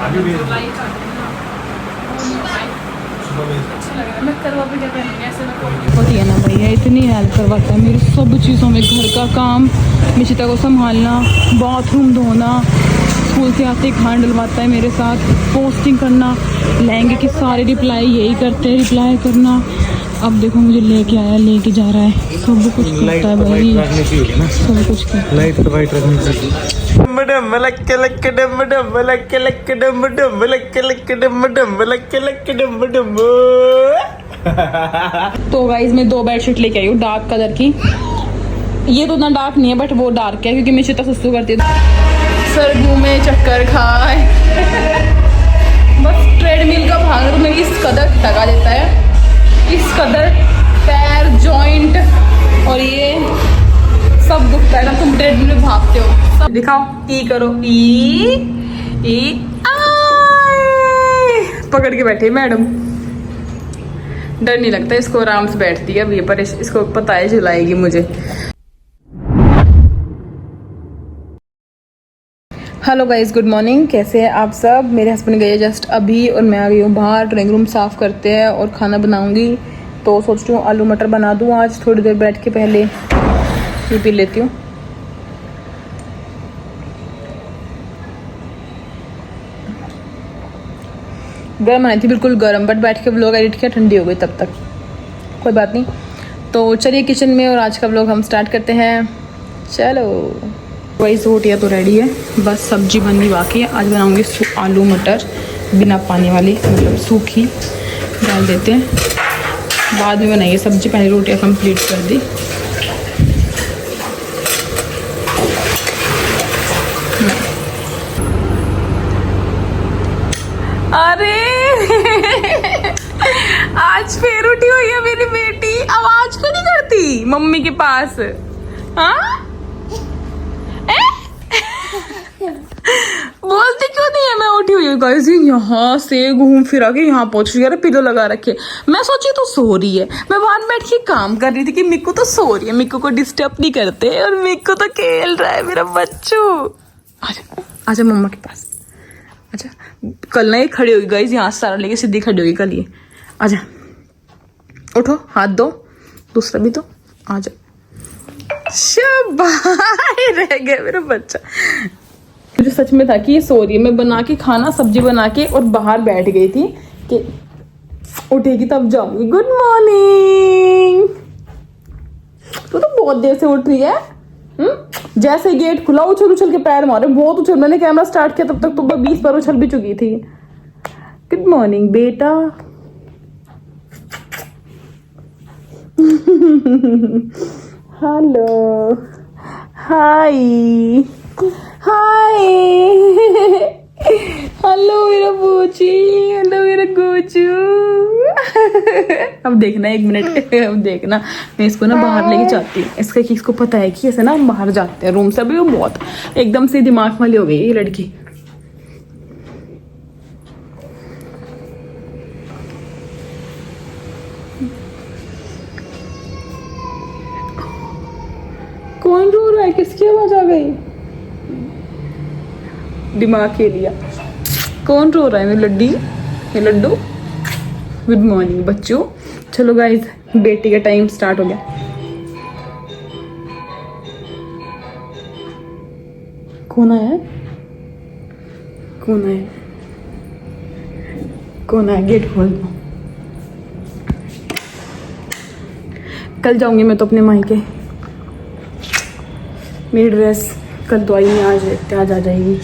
आगे भी होती है ना भैया, इतनी हेल्प करवाता है मेरी सब चीज़ों में, घर का काम, मिशिता को संभालना, बाथरूम धोना, स्कूल से आते ही खाना डलवाता है मेरे साथ, पोस्टिंग करना, लहंगे की सारी रिप्लाई यही करते हैं, रिप्लाई करना। अब देखो मुझे लेके आया, लेके जा रहा है, सब कुछ करता है भाई, सब कुछ करता है। लाइट वाइट रखनी चाहिए। मैडम लक्के लक्के डम डम लक्के लक्के डम डम लक्के लक्के डम डम लक्के लक्के डम डम। तो गाइस मैं 2 बेडशीट लेके आई हूँ डार्क कलर की। ये तो उतना डार्क नहीं है बट वो डार्क है क्योंकि मिशिता सुसु करती है। सर घूमे चक्कर खाए बस ट्रेडमिल का भाग तो मेरी इस कदर थका देता है, इस कदर पैर जॉइंट और ये सब दुखता है ना। तुम ट्रेडमिल में भागते हो, सब दिखाओ, ई करो, ई पकड़ के बैठे मैडम। डर नहीं लगता इसको, आराम से बैठती है अब ये, पर इसको पता है झुलाएगी मुझे। हेलो गाइस, गुड मॉर्निंग, कैसे हैं आप सब। मेरे हस्बैंड गए जस्ट अभी और मैं आ गई हूँ बाहर, ड्राइंग रूम साफ़ करते हैं और खाना बनाऊंगी। तो सोच रही हूँ आलू मटर बना दूँ आज, थोड़ी देर बैठ के पहले ये पी लेती हूँ। गर्म बनाई थी, बिल्कुल गर्म, बट बैठ के व्लॉग एडिट किया, ठंडी हो गई तब तक, कोई बात नहीं। तो चलिए किचन में और आज का व्लॉग हम स्टार्ट करते हैं, चलो। वही रोटियाँ तो रेडी है, बस सब्जी बननी बाकी है। आज बनाऊंगी आलू मटर बिना पानी वाली, मतलब सूखी डाल देते हैं, बाद में बनाइए सब्जी, पहले रोटियाँ कंप्लीट कर दी। अरे आज फिर उठी हुई है मेरी बेटी, आवाज क्यों नहीं करती मम्मी के पास, हाँ? बोलती क्यों नहीं है मैं उठी हुई हूँ। गाइस यहाँ से घूम फिरा के यहाँ पहुंच रही है, पिलो लगा रखे। मैं सोची तो सो रही है, मैं बाहर बैठ के काम कर रही थी कि मिक्कू तो सो रही है, मिक्कू को डिस्टर्ब नहीं करते, और मिक्कू तो खेल रहा है मेरा बच्चू। आजा आजा मम्मा के पास, अच्छा। कल ना ये खड़ी होगी गाइस, यहाँ सारा लेके सीधी खड़ी होगी कल ये। आजा, उठो, हाथ दो, दूसरा भी दो, आजा। शाबाश, रह गया मेरा बच्चा। मुझे सच में था कि ये सो रही है, मैं बना के खाना सब्जी बना के और बाहर बैठ गई थी कि उठेगी तब जाऊंगी। Good morning. तो बहुत देर से उठ रही है। जैसे गेट खुला उछल उछल के पैर मारे, बहुत उछल, मैंने कैमरा स्टार्ट किया तब तक तो 20 बार उछल भी चुकी थी। गुड मॉर्निंग बेटा। हेलो, हाय हाय, हेलो मेरा बूची, हेलो मेरा गोचू। अब देखना 1 मिनट, अब देखना मैं इसको ना बाहर लेके जाती हूँ। इसको पता है कि ऐसे ना हम बाहर जाते हैं रूम से। अभी वो बहुत एकदम से दिमाग वाली हो गई ये लड़की। कौन रो रहा है, किसकी आवाज आ गई, दिमाग के लिया। कौन रो रहा है, मेरी लड्डी, ये लड्डू। गुड मॉर्निंग बच्चों। चलो गाइस, बेटी का टाइम स्टार्ट हो गया। कौन आया है, कौन आया, कौन आया, गेट खोल दो। कल जाऊंगी मैं तो अपने मायके, मेरी ड्रेस कल तो आई नहीं, आज देखते आज आ जाएगी।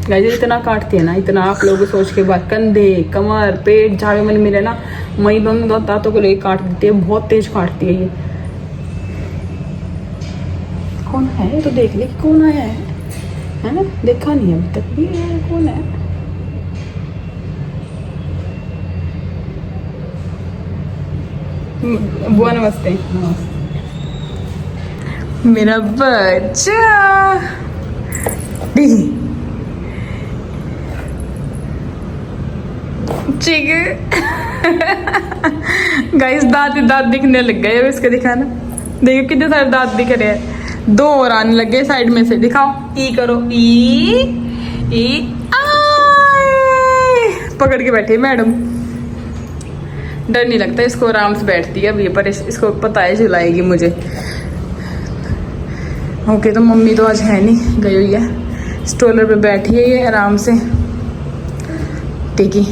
गाइस इतना काटती है ना, इतना आप लोगों सोच के बाद, कंधे कमर पेट जहाँ भी मन मिले ना, मई बंग दांतों को लेकर काट देती है, बहुत तेज काटती है ये। कौन है तो देख ले कौन आया है ना, देखा नहीं अभी तक भी है, कौन है। बुआ नमस्ते। मेरा बच्चा ठीक है गाइस, दांत दिखने लग गए। अब इसके दिखाना, देखो कितने सारे दांत दिख रहे हैं। 2 और आने लग गए साइड में से। दिखाओ, ई करो, ई आए। पकड़ के बैठी मैडम, डर नहीं लगता इसको, आराम से बैठती है अब ये, पर इसको पता है झुलाएगी मुझे। ओके, तो मम्मी तो आज है नहीं, गई हुई है। स्ट्रोलर पे बैठी है ये आराम से। टिकी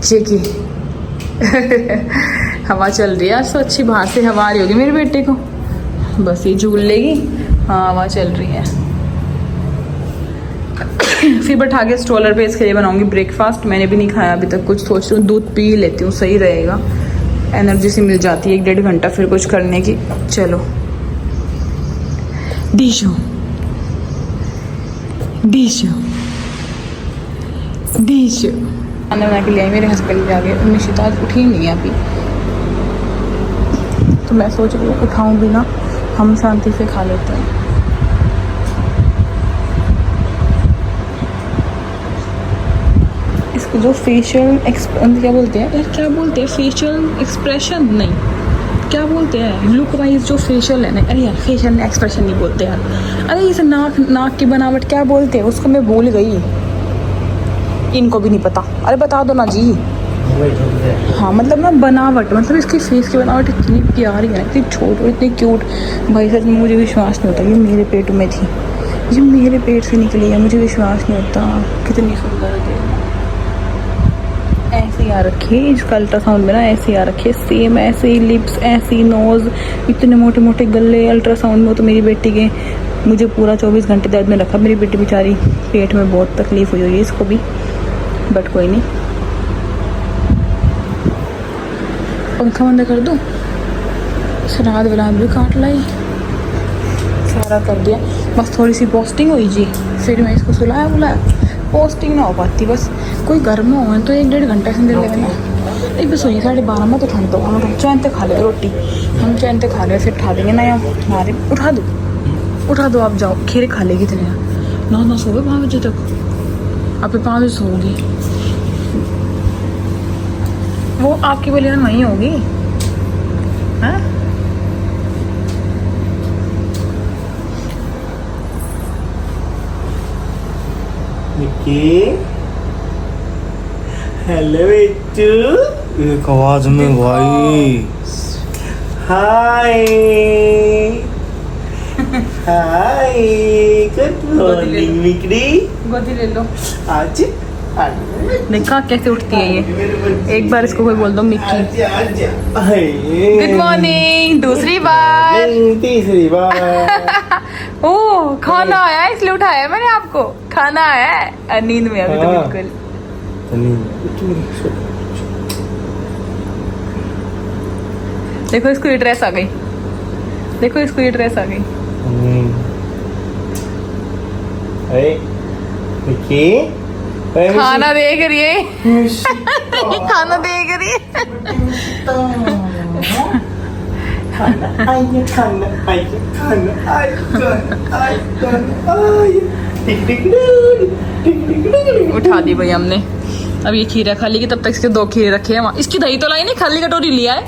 चिकी हवा चल रही है आज तो अच्छी, बाहर से हवा आ रही होगी मेरे बेटे को, बस ये झूल लेगी। हाँ, हवा चल रही है। फिर बैठा के स्ट्रोलर पे इसके लिए बनाऊंगी ब्रेकफास्ट। मैंने भी नहीं खाया अभी तक कुछ, सोच रही हूँ दूध पी लेती हूँ, सही रहेगा, एनर्जी सी मिल जाती है 1-1.5 घंटा फिर कुछ करने की। चलो डिशो खाना बना के ले आई मेरे हस्बैंड के आगे। निशिता आज उठी नहीं है अभी, तो मैं सोच रही हूँ उठाऊँ भी ना, हम शांति से खा लेते हैं। इसको जो फेशियल क्या बोलते हैं यार, क्या बोलते हैं, फेशियल एक्सप्रेशन नहीं, क्या बोलते हैं, लुक वाइज जो फेशियल है ना, अरे यार फेशियल एक्सप्रेशन नहीं बोलते यार, अरे इसे नाक की बनावट क्या बोलते हैं उसको, मैं भूल गई, इनको भी नहीं पता। अरे बता दो ना जी। हाँ मतलब ना बनावट, मतलब इसकी फेस की बनावट इतनी प्यारी है, इतनी छोटी, इतनी क्यूट। भाई सच में मुझे विश्वास नहीं होता ये मेरे पेट में थी, ये मेरे पेट से निकली है, मुझे विश्वास नहीं होता। कितनी सुंदर है, ऐसे आ रखी है इसका अल्ट्रासाउंड में ना, ऐसे आ रखी है सेम, ऐसे ही लिप्स, ऐसे ही नोज, इतने मोटे मोटे गले। अल्ट्रासाउंड में तो मेरी बेटी के मुझे पूरा 24 घंटे दर्द में रखा। मेरी बेटी बेचारी पेट में बहुत तकलीफ हुई है इसको भी, बट कोई नहीं। पंखा बंद कर दो, सलाद वलाद भी काट लाई, सारा कर दिया। बस थोड़ी सी पोस्टिंग हुई जी, फिर मैं इसको सुलाया बुलाया। पोस्टिंग ना हो पाती, बस कोई घर में हो तो 1-1.5 घंटा से ले लेना। एक बस हुई 12:30 में, तो ठंड तो हम चैन तक खा ले रोटी, हम चैन तक खा ले, फिर खा देंगे ना। हमारे उठा दो आप, जाओ खीरे खा लेगी इतने ना सो गए 5 बजे तक, अब 5 बजे सोगी। वो आपकी बलियान वहीं होगी हाँ? हेलो बेटू, एक आवाज में भाई। हाय हाय, गुड मॉर्निंग मिकड़ी। गोदी ले लो। आज देखा कैसे उठती है ये, एक बार इसको कोई बोल दो मिक्की। गुड मॉर्निंग, दूसरी बार, तीसरी बार। ओ खाना आया है इसलिए उठाया मैंने आपको, खाना आया है। नींद में अभी तो हाँ। बिल्कुल। देखो इसको ये ड्रेस आ गई, देखो इसको ये ड्रेस आ गई। खाना देख रही है खाना देख रही है। उठा दी भाई हमने। अब ये खीरा खा ली, तब तक इसके 2 खीरे रखे हैं वहाँ। इसकी दही तो लाई नहीं, खाली कटोरी लिया है।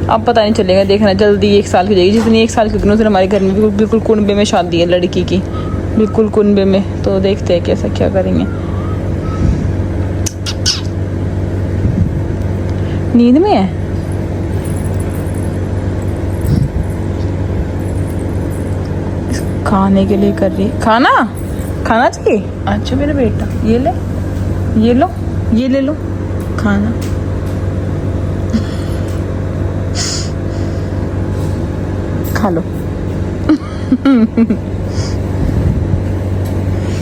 अब पता नहीं चलेगा, देखना जल्दी 1 साल की जाएगी। जितनी 1 साल की उतनी हमारे घर में बिल्कुल कुनबे में शादी है लड़की की, बिल्कुल कुनबे में। तो देखते हैं कैसा क्या करेंगे। नींद में है, खाने के लिए कर रही है। खाना चाहिए। अच्छा मेरा बेटा, ये ले लो खाना। खा लो।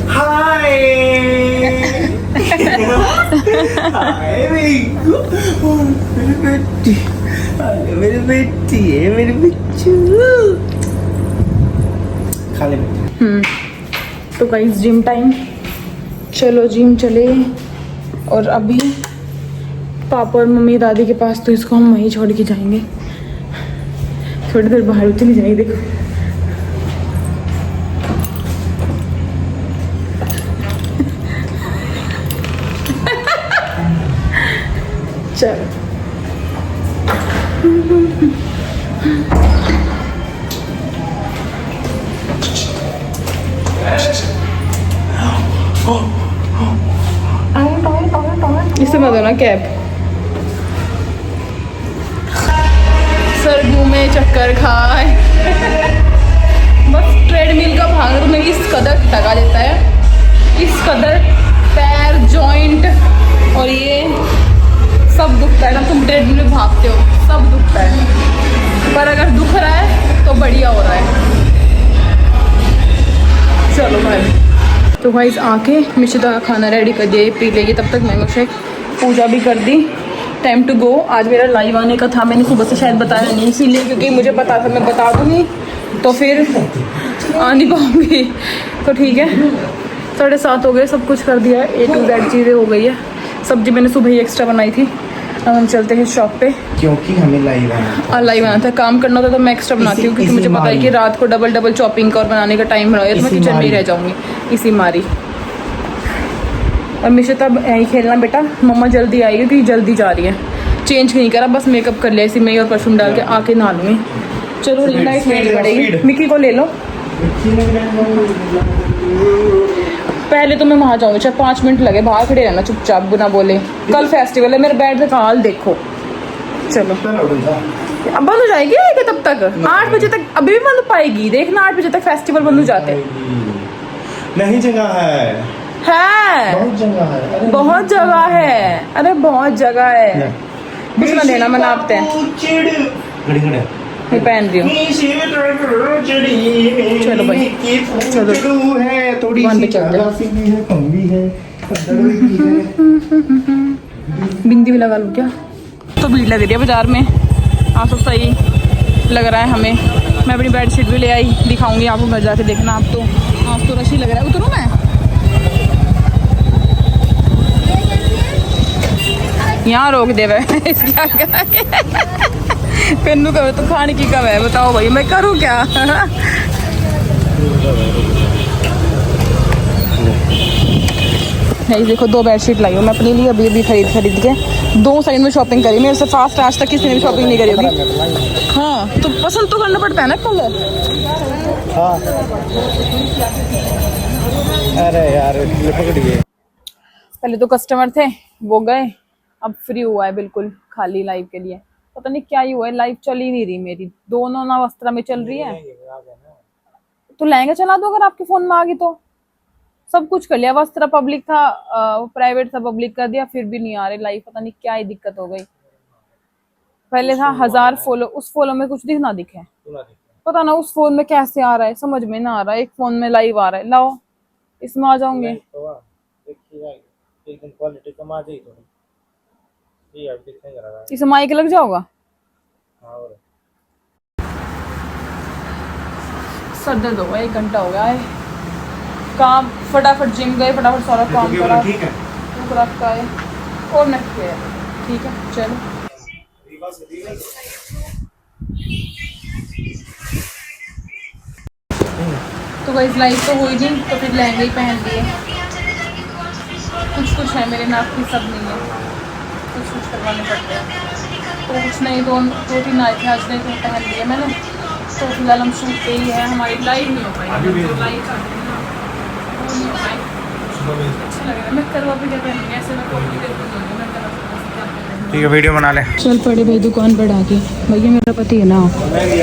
हाय मेरी बेटी है, मेरी बच्चू। खा ले बेटी। तो गाइस जिम टाइम, चलो जिम चले। और अभी पापा और मम्मी दादी के पास, तो इसको हम वहीं छोड़ के जाएंगे। थोड़ी देर बाहर चली जाएगी। देखो चल इसे मत दो ना कैब। सर घूमे चक्कर खाए बस ट्रेडमिल का भाग तुम्हें इस कदर थका देता है, इस कदर पैर जॉइंट और ये सब दुखता है ना, तुम ट्रेडमिल में भागते हो सब दुखता है, पर अगर दुख रहा है तो बढ़िया हो रहा है। चलो भाई, तो भाई आके मिश्रिता का खाना रेडी कर दिया, पी लेगी, तब तक मैंगो शेक, पूजा भी कर दी, टाइम टू गो। आज मेरा लाइव आने का था, मैंने सुबह से शायद बताया नहीं, इसीलिए क्योंकि मुझे पता था मैं बता दूँगी तो फिर आ नहीं पाऊँगी। तो ठीक है, 7:30 हो गए, सब कुछ कर दिया है, A to Z चीज़ें हो गई है। सब्जी मैंने सुबह ही एक्स्ट्रा बनाई थी। अब हम चलते हैं शॉप पे, क्योंकि हमें लाइव आना लाइव आना था, काम करना होता तो मैं एक्स्ट्रा बनाती हूँ, क्योंकि मुझे पता है कि रात को डबल चॉपिंग का और बनाने का टाइम रहा है तो मैं किचन में ही रह जाऊँगी इसी मारी। और मिश्रिता अब यहीं खेलना बेटा, मम्मा जल्दी आएगी क्योंकि जल्दी जा रही है, चेंज नहीं करा, बस मेकअप कर लिया इसी में ही और परफ्यूम डाल के आके नहा लूँगी। चलो रिंग लाइट लेनी पड़ेगी, मिक्की को ले लो। पहले तो मैं वहाँ जाऊँगी, चाहे 5 मिनट लगे, बाहर खड़े रहना चुपचाप बिना बोले। कल फेस्टिवल है, मेरे बैठ का हाल देखो। चलो अब बंद हो जाएगी क्या तब तक? 8 बजे तक अभी भी बंद हो पाएगी, देखना 8 बजे तक फेस्टिवल बंद हो जाते हैं। नहीं जगह है, बहुत जगह है, अरे बहुत जगह है, अरे बहुत जगह है, कुछ ना देना मैं नापते हैं, मैं पहन रही हूँ। चलो भाई चलो है, थोड़ी दुकान पे सी चलते हैं। काफी भी है, कम भी है, बिंदी भी लगा लूँ क्या? तो भीड़ लग रही है बाजार में, हाँ सब सही लग रहा है हमें। मैं अपनी बेडशीट भी ले आई, दिखाऊंगी आपको घर जाके, देखना आप तो। आज तो रश ही लग रहा है, उतरूँ मैं? यहाँ रोक दे वह इसका कन्नू का तो खाने की कब है, बताओ भाई मैं करूँ क्या? नहीं देखो 2 बेडशीट लाई हूँ मैं अपने लिए, अभी खरीद के 2 साइड में शॉपिंग करी मेरे से फास्ट, आज तक किसी ने भी शॉपिंग नहीं करी होगी। हाँ तो पसंद तो करना पड़ता है ना कलर। हाँ अरे यार पकड़िए, पहले तो कस्टमर थे वो गए, अब फ्री हुआ है बिल्कुल खाली लाइव के लिए। पता नहीं क्या ही हुआ है, लाइव चल ही नहीं रही मेरी, दोनों ना वस्त्रा में चल रही है। तो लहंगा चला दो अगर आपके फोन में आ गई तो। सब कुछ कर लिया, वस्त्रा पब्लिक था, प्राइवेट था पब्लिक कर दिया, फिर भी नहीं आ रहे लाइव, पता नहीं क्या ही दिक्कत हो गई। पहले था 1000 फॉलो, उस फॉलो में कुछ दिख ना दिखे, पता ना उस फोन में कैसे आ रहा है, समझ में ना आ रहा है। एक फोन में लाइव आ रहा है, लाओ इसमें आ जाऊंगे। इसे माइक लग जाओगा। सर दर्द हो गया, 1 घंटा हो गया है काम, फटाफट जिम गए, फटाफट सारा काम करा, भूख रखा है और मैं किया। ठीक है चलो। तो गाइस लाइव तो हुई नहीं, तो फिर लहंगे ही पहन लिए। कुछ है मेरे नाप की, सब नहीं है, कुछ करवाने पड़ते हैं। तो कुछ नहीं, 2-3 आए थे आज, नहीं तो पहन लिए मैंने। तो फिलहाल हम शूट पे ही है, हमारी लाइव नहीं हो पाई, अच्छा लग रहा है। मैं करवा भी क्या पहनूंगी, ऐसे मैं ठीक है वीडियो बना ले। चल पड़े भाई दुकान पर आके, भैया मेरा पति है ना,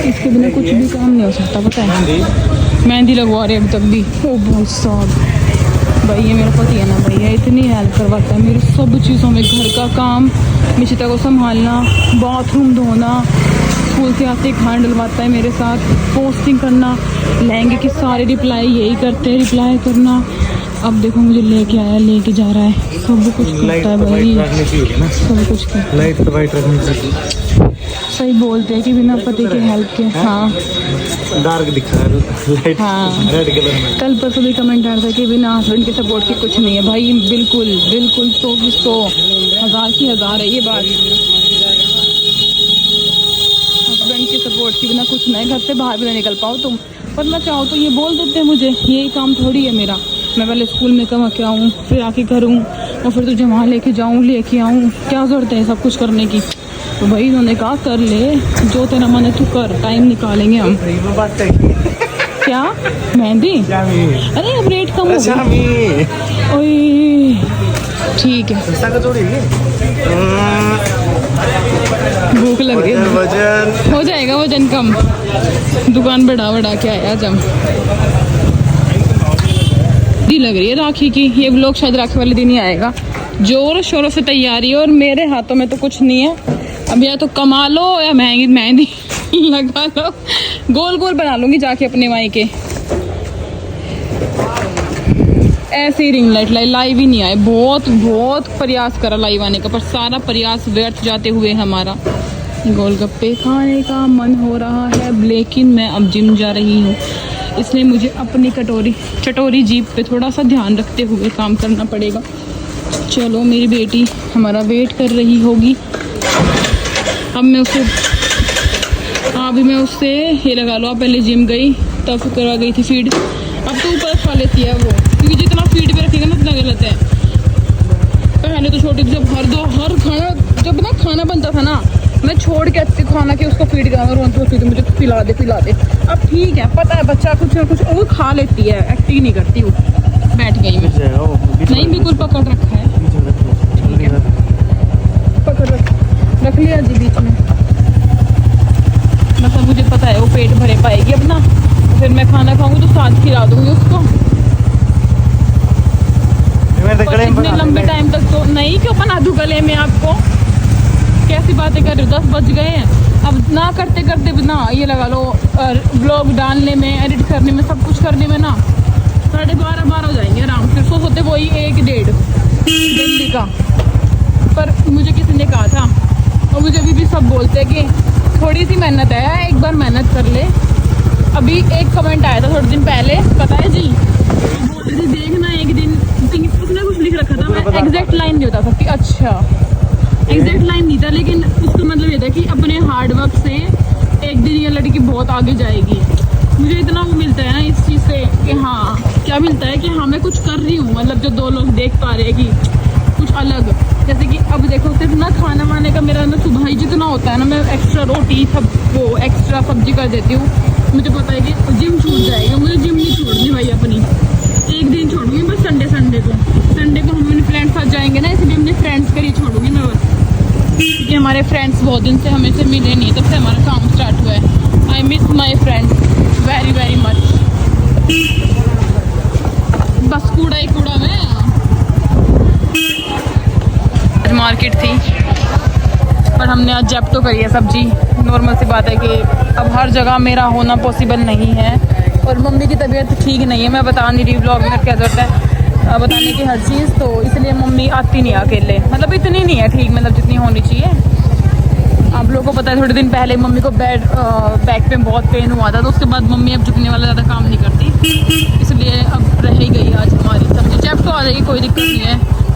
इसके बिना कुछ भी काम नहीं हो सकता, पता है। मेहंदी लगवा रहे अभी तक भी, ओ भाई साहब, भाई ये मेरा पति है ना भैया, इतनी हेल्प करवाता है मेरी सब चीज़ों में, घर का काम, मिशिता को संभालना, बाथरूम धोना, स्कूल से आते खाना डलवाता है मेरे साथ, पोस्टिंग करना, लहंगे की सारे रिप्लाई यही करते हैं, रिप्लाई करना। अब देखो मुझे लेके आया, लेके जा रहा है, सब कुछ करता है भाई, सब कुछ करता है। लाइट तो वाइट रखनी चाहिए। सही बोलते हैं कि बिना पति के हेल्प के। हाँ डार्क दिखा है लाइट, हाँ रेड कलर में। कल परसों भी कमेंट आ रहा था कि बिना हस्बैंड के सपोर्ट के कुछ नहीं है भाई, बिल्कुल बिल्कुल 100 की 100, 1000 की 1000 है ये बात। हस्बैंड के सपोर्ट के बिना कुछ नहीं, घर से बाहर भी नहीं निकल पाओ तुम, पर मैं चाहूँ तो ये बोल देते हैं मुझे, यही काम थोड़ी है मेरा, मैं पहले स्कूल में कमा के आऊँ, फिर आके करूँ, और फिर तुझे वहाँ लेके आऊँ, क्या ज़रूरत है सब कुछ करने की। तो भाई उन्होंने कहा कर ले, जो तेरा मन है तू कर, टाइम निकालेंगे हम। क्या मेहंदी? अरे अब रेट कम हो गया। ओए ठीक है, भूख लग रही है, वजन हो जाएगा वजन कम। दुकान बढ़ा के आया आज हम। दी लग रही है राखी की, ये व्लॉग शायद राखी वाले दिन ही आएगा। जोर शोरों से तैयारी है और मेरे हाथों में तो कुछ नहीं है। अब या तो कमा लो या मेहंदी लगा लो, गोल गोल बना लूंगी जाके अपने माई के। ऐसी रिंग लाइट लाइव ही नहीं आए, बहुत प्रयास करा लाइव आने का, पर सारा प्रयास व्यर्थ जाते हुए हमारा। गोलगप्पे खाने का मन हो रहा है, लेकिन मैं अब जिम जा रही हूँ, इसलिए मुझे अपनी चटोरी जीभ पे थोड़ा सा ध्यान रखते हुए काम करना पड़ेगा। चलो मेरी बेटी हमारा वेट कर रही होगी। अब मैं उससे ये लगा लो, पहले जिम गई तब करवा गई थी फीड, अब तो ऊपर खा लेती है वो, क्योंकि जितना फीड पे रखेगा ना उतना गलत है। पहले तो छोटी जब हर खाना, जब ना खाना बनता था ना, मैं छोड़ के आती खाना कि उसको फीड कराना, रोती होती थी मुझे पिला दे। अब ठीक है, पता है बच्चा कुछ ना कुछ वो खा लेती है, एक्टिंग नहीं करती वो। बैठ गई मैं, नहीं बिल्कुल पकड़ रखा है, पकड़ रख लिया जी बीच में। मतलब मुझे पता है वो पेट भरे पाएगी अपना, फिर मैं खाना खाऊंगी तो साथ खिला दूंगी उसको। इतने लंबे टाइम तक तो नहीं, क्यों बना दूं गले में आपको, कैसी बातें कर रहे हो, 10 बज गए हैं। अब ना करते ना ये लगा लो, व्लॉग डालने में, एडिट करने में, सब कुछ करने में ना 12:30 हो जाएंगे आराम से। सो होते वही 1-1:30 दिल्ली का। पर मुझे किसी ने कहा था, और मुझे अभी भी सब बोलते हैं कि थोड़ी सी मेहनत है, एक बार मेहनत कर ले। अभी एक कमेंट आया था थोड़े दिन पहले, पता है जी, बोल रही थी देखना एक दिन, उसने कुछ लिख रखा था, मैं एग्जैक्ट लाइन नहीं बता सकती, अच्छा एग्जैक्ट लाइन नहीं था, लेकिन उसका मतलब ये था कि अपने हार्ड वर्क से एक दिन ये लड़की बहुत आगे जाएगी। मुझे इतना वो मिलता है ना इस चीज़ से कि हाँ, क्या मिलता है कि हाँ मैं कुछ कर रही हूँ, मतलब जो 2 लोग देख पा रहे हैं कि कुछ अलग। जैसे कि अब देखो, सिर्फ ना खाना वाने का मेरा ना सुबह ही जितना होता है ना, मैं एक्स्ट्रा रोटी सब वो एक्स्ट्रा सब्जी कर देती हूँ। मुझे पता है कि जिम छूट जाएगा, मुझे जिम नहीं छोड़नी भाई अपनी, एक दिन छोड़ूंगी बस, संडे को हम अपने फ्रेंड्स साथ जाएंगे ना, इसलिए अपने फ्रेंड्स के लिए छोड़ूंगी मैं बस, क्योंकि हमारे फ्रेंड्स बहुत दिन से हमें से मिले नहीं, तब से हमारा काम स्टार्ट हुआ है। I miss my friends very much. बस कूड़ा ही कूड़ा में। मार्केट थी पर हमने आज जेप्टो करी है सब्जी। नॉर्मल सी बात है कि अब हर जगह मेरा होना पॉसिबल नहीं है, और मम्मी की तबीयत ठीक नहीं है, मैं बता नहीं रही ब्लॉग में, क्या जरूरत है बताने की हर चीज़, तो इसलिए मम्मी आती नहीं अकेले, मतलब इतनी नहीं है ठीक, मतलब जितनी होनी चाहिए। आप लोगों को पता है थोड़े दिन पहले मम्मी को बैक पे बहुत पेन हुआ था, तो उसके बाद मम्मी अब झुकने वाला ज़्यादा काम नहीं करती, इसलिए अब रह ही गई आज हमारी सब्जी। जेप्टो आ जाएगी, कोई दिक्कत नहीं है।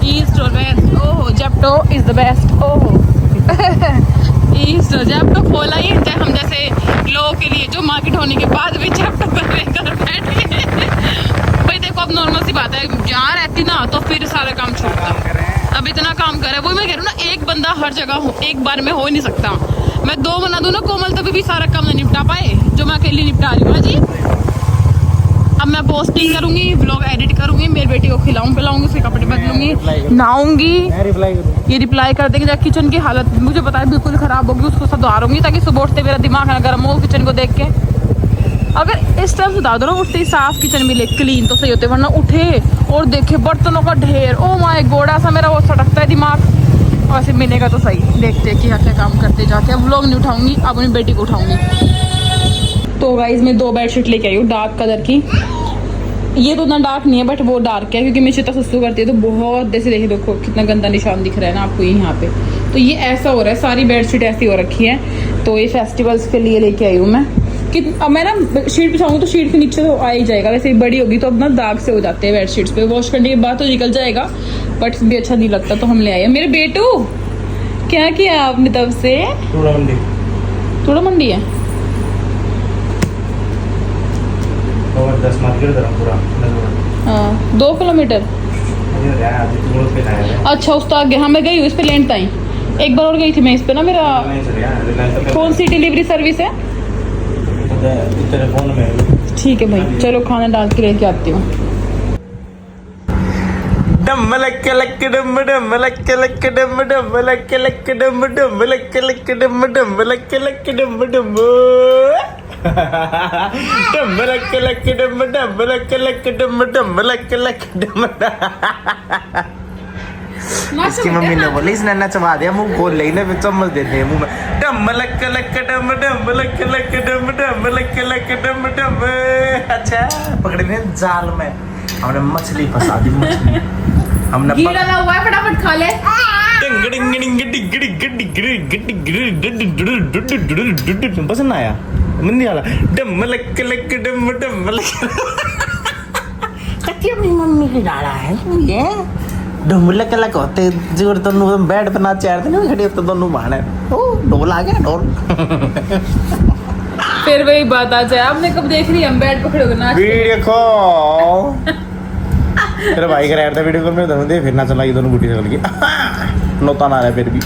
ईस्ट और वेस्ट, ओहो जेप्टो इज़ द बेस्ट, ओहो ईस्ट जेप्टो खोला ही हम जैसे लोगों के लिए जो मार्केट होने के बाद भी जेप्टो कर बैठ गए। भाई देखो, अब नॉर्मल सी बात है, जहाँ रहती ना तो फिर सारा काम छोड़ता, अब इतना काम कर रहा है, वही मैं कह रही हूँ ना, एक बंदा हर जगह एक बार में हो नहीं सकता। मैं 2 बना दूँ ना कोमल, तभी भी सारा काम ना निपटा पाए जो मैं अकेली निपटा रही हूँ जी। अब मैं पोस्टिंग करूंगी, व्लॉग एडिट करूंगी, मेरी बेटी को खिलाऊं पिलाऊंगी, उसके कपड़े बदलूंगी, नहाऊंगी, ये रिप्लाई कर देंगे। किचन की हालत मुझे पता है बिल्कुल ख़राब होगी, उसको सुधारूंगी ताकि सुबह उठते मेरा दिमाग ना गर्म हो किचन को देख के। अगर इस तरह सुधार दो ना, उठते ही साफ किचन मिले, क्लीन, तो सही होते, वरना उठे और देखे बर्तनों का ढेर, ओ माय गॉड, ऐसा मेरा वो सटकता है दिमाग। और ऐसे मिलेगा तो सही, देखते कि क्या काम करते जाके। अब व्लॉग नहीं उठाऊंगी, अब अपनी बेटी को उठाऊंगी। तो गाइस मैं 2 बेडशीट लेके आई हूँ डार्क कलर की। ये तो उतना डार्क नहीं है बट वो डार्क है, क्योंकि मिश्रिता सुसु करती है तो बहुत जैसे देखे, देखो कितना गंदा निशान दिख रहा है ना आपको यहाँ पे। तो ये ऐसा हो रहा है, सारी बेडशीट ऐसी हो रखी है, तो ये फेस्टिवल्स के लिए लेके आई हूँ मैं। कि अब मैं ना शीट बिछाऊंगी तो शीट के नीचे तो आ ही जाएगा, वैसे बड़ी होगी तो अब ना दाग से हो जाते हैं बेडशीट्स पे, वॉश करने के बाद तो निकल जाएगा, बट भी अच्छा नहीं लगता, तो हम ले आए। मेरे बेटू क्या किया आपने तब से? थोड़ा मंडी है, हाँ 2 किलोमीटर। अच्छा उस तो आगे, हाँ मैं गई हूँ इस पे लेंट ताई, एक बार और गई थी मैं इस पे ना। मेरा कौन सी डिलीवरी सर्विस है? तेरे फोन में। ठीक है भाई, चलो खाना डाल के लेके आती हूँ। डम लक लक डम डम लक लक डम डम लक लक डम डम लक लक डम डम लक लक डम डम डम लक लक डम डम लक लक डम डम लक लक डम। इसकी मम्मी ने बोला इस नन्ना चबा दिया मुंह खोल ले ना, फिर चम्मच देते हैं मुंह में। डम लक लक डम डम लक लक डम डम लक लक डम डम। अच्छा पकड़े ने जाल में हमने मछली फंसा दी, मछली हमने गीला ना हुआ है, फटाफट खा ले। पसंद आया मंदी वाला डम लक लक डम डम लक। अपनी मम्मी की डाला है ये डोल कलक होते जोर दोनों बेड पे ना चार दिन खड़े होते दोनों बाहर। ओ ढोल आ गया ढोल। फिर वही बात आ जाए, आपने कब देख रही हम बेड पकड़े हुए नाच। वीडियो कॉल तेरे भाई का ऐड था वीडियो कॉल में, दोनों दे फिर ना चला, ये दोनों गुटी चल गई नोता ना रहा फिर भी।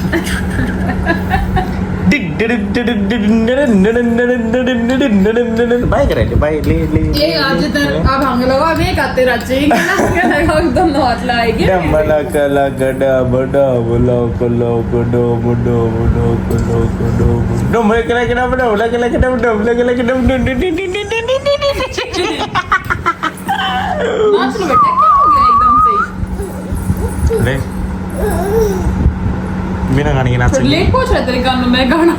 भाई करे भाई ले ले ये आज तक आप हंग लगा अभी एक आते राज्य क्या लगा एकदम हाथ लाएगी। डमला कला गडा बड़ा बोलो कोलो कोडो मुडो मुडो कोलो कोडो मुडो मैं कला कला बड़ा बोला कला कला बड़ा बोला कला कला नाच लो बेटा, क्या हो गया एकदम से? ले बिना गाने के नाच ले पूछ रहे तेरे कान में गाना।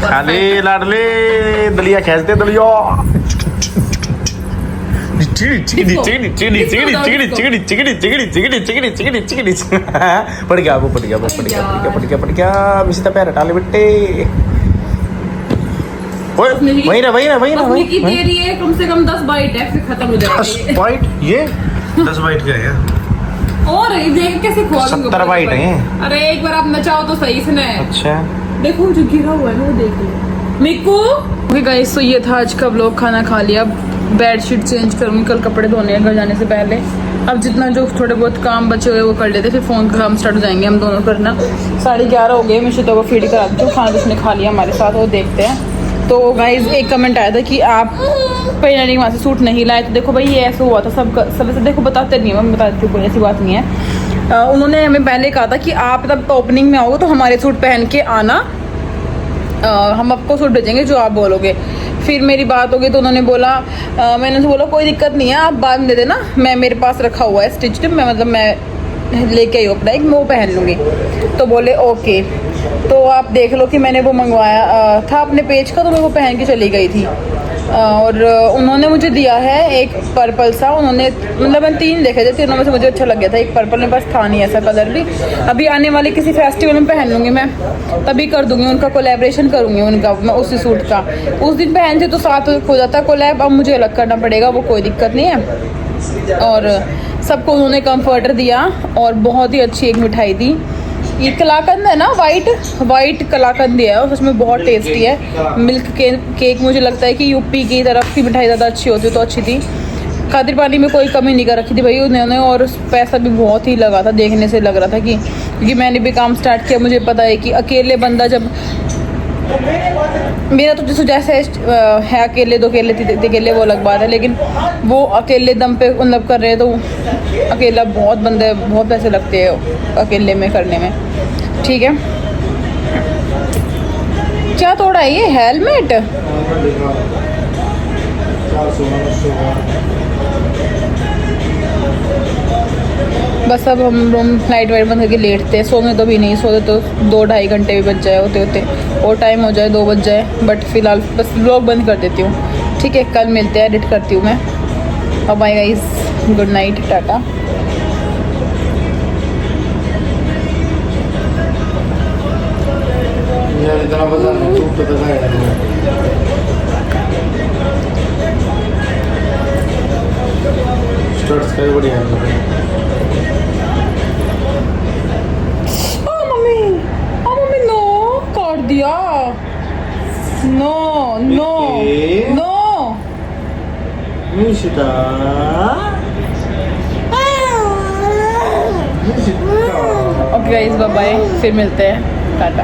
खाली लाडले दलिया खींच दे दलिया। चिकड़ी चिकड़ी चिकड़ी चिकड़ी चिकड़ी चिकड़ी चिकड़ी चिकड़ी चिकड़ी चिकड़ी चिकड़ी चिकड़ी चिकड़ी पड़ गया वो, पड़ गया वो, पड़ गया पड़ गया पड़ गया पड़ गया। मिस्टर पैर हटा ले बेटे। ओए वही ना वही ना वही ना वही की तेरी है कम से कम 10 बाइट है, फिर खत्म हो जाएगा। 10 बाइट ये 10 बाइट क्या है? और देख कैसे खुआ दूंगा। 70 बाइट है। अरे एक बार आप नचाओ तो सही से ना। अच्छा देखो जो गिरा हुआ है ना वो देख लो मिक्कू। ओके गाइस, तो ये था आज का व्लॉग। खाना खा लिया, बेडशीट चेंज करूंगी, कल कपड़े धोने हैं घर जाने से पहले। अब जितना जो थोड़े बहुत काम बचे हुए वो कर लेते, फिर फोन का काम स्टार्ट हो जाएंगे हम दोनों करना। 11:30 हो गए, मिशिता को फीड करा दी, खाना जिसने खा लिया हमारे साथ वो देखते हैं। तो गाइज एक कमेंट आया था कि आप पहले वहाँ से सूट नहीं लाए, तो देखो भाई ये ऐसा हुआ था। सब से देखो बताते नहीं है, मैं बता देती हूँ, कोई ऐसी बात नहीं है। उन्होंने हमें पहले कहा था कि आप तब ओपनिंग में आओगे तो हमारे सूट पहन के आना, हम आपको सूट भेजेंगे जो आप बोलोगे। फिर मेरी बात हो गई तो उन्होंने बोला, मैंने उनसे बोला कोई दिक्कत नहीं है, आप बाद में दे देना, मैं मेरे पास रखा हुआ है स्टिच्ड, मैं मतलब मैं लेके आई अपना एक, मैं वो पहन लूँगी। तो बोले ओके। तो आप देख लो कि मैंने वो मंगवाया था अपने पेज का, तो मैं वो पहन के चली गई थी। और उन्होंने मुझे दिया है एक पर्पल सा, उन्होंने मतलब मैंने 3 देखे थे, तीनों में से मुझे अच्छा लग गया था। एक पर्पल में बस था नहीं ऐसा कलर भी। अभी आने वाले किसी फेस्टिवल में पहन लूँगी मैं, तभी कर दूँगी, उनका कोलैबोरेशन करूँगी उनका, मैं उसी सूट का। उस दिन पहनते तो साथ हो जाता कोलैब, अब मुझे अलग करना पड़ेगा, वो कोई दिक्कत नहीं है। और सबको उन्होंने कम्फर्टर दिया और बहुत ही अच्छी एक मिठाई दी। ये कलाकंद है ना, वाइट कलाकंद दिया है, उसमें बहुत टेस्टी है। मिल्क केक मुझे लगता है कि यूपी की तरफ की मिठाई ज़्यादा अच्छी होती तो अच्छी थी। खातिर पानी में कोई कमी नहीं कर रखी थी भाई उन्होंने, और पैसा भी बहुत ही लगा था, देखने से लग रहा था कि क्योंकि मैंने भी काम स्टार्ट किया, मुझे पता है कि अकेले बंदा जब, मेरा तो जैसे है अकेले 2 अकेले वो अलग बात है, लेकिन वो अकेले दम पे मतलब कर रहे हैं तो अकेला बहुत बंदे बहुत पैसे लगते हैं अकेले में करने में। ठीक है, क्या तोड़ा है ये हेलमेट? बस अब हम रूम लाइट वाइट बंद करके लेटते हैं, सोने तो भी नहीं, सोते तो 2-2.5 घंटे भी बच जाए होते होते, और टाइम हो जाए 2 बज जाए। बट फिलहाल बस व्लॉग बंद कर देती हूँ। ठीक है, कल मिलते हैं, एडिट करती हूँ मैं। अब bye guys, good night, tata. बढ़िया मम्मी नो कर दिया, no no no Nishita okay guys bye bye, फिर मिलते हैं, टाटा।